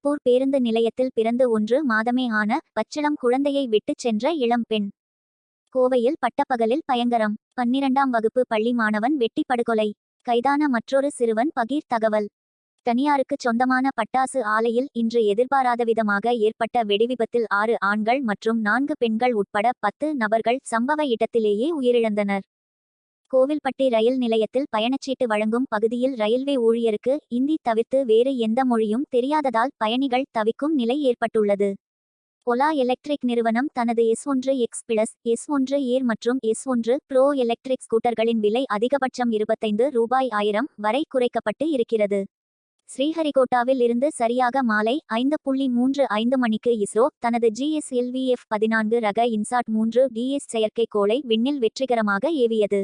திருப்பூர் பேருந்து நிலையத்தில் பிறந்து 1 மாதமே ஆன பச்சிளம் குழந்தையை விட்டுச் சென்ற இளம் பெண். கோவையில் பட்டப்பகலில் பயங்கரம். 12ஆம் வகுப்பு பள்ளி மாணவன் வெட்டி படுகொலை. கைதான மற்றொரு சிறுவன் பகீர் தகவல். தனியாருக்கு சொந்தமான பட்டாசு ஆலையில் இன்று எதிர்பாராதவிதமாக ஏற்பட்ட வெடிவிபத்தில் 6 ஆண்கள் மற்றும் 4 பெண்கள் உட்பட 10 நபர்கள் சம்பவ இடத்திலேயே உயிரிழந்தனர். கோவில்பட்டி ரயில் நிலையத்தில் பயணச்சீட்டு வழங்கும் பகுதியில் ரயில்வே ஊழியருக்கு இந்தி தவிர்த்து வேறு எந்த மொழியும் தெரியாததால் பயணிகள் தவிக்கும் நிலை ஏற்பட்டுள்ளது. ஓலா எலக்ட்ரிக் நிறுவனம் தனது S1 X பிளஸ், S1 ஏர் மற்றும் S1 ப்ரோ எலக்ட்ரிக் ஸ்கூட்டர்களின் விலை அதிகபட்சம் ரூ.50,000 வரை குறைக்கப்பட்டு இருக்கிறது. ஸ்ரீஹரிகோட்டாவில் இருந்து சரியாக மாலை 5:35 மணிக்கு இஸ்ரோ தனது GSLV-F14 ரக இன்சாட் 3DS செயற்கைக்கோளை விண்ணில் வெற்றிகரமாக ஏவியது.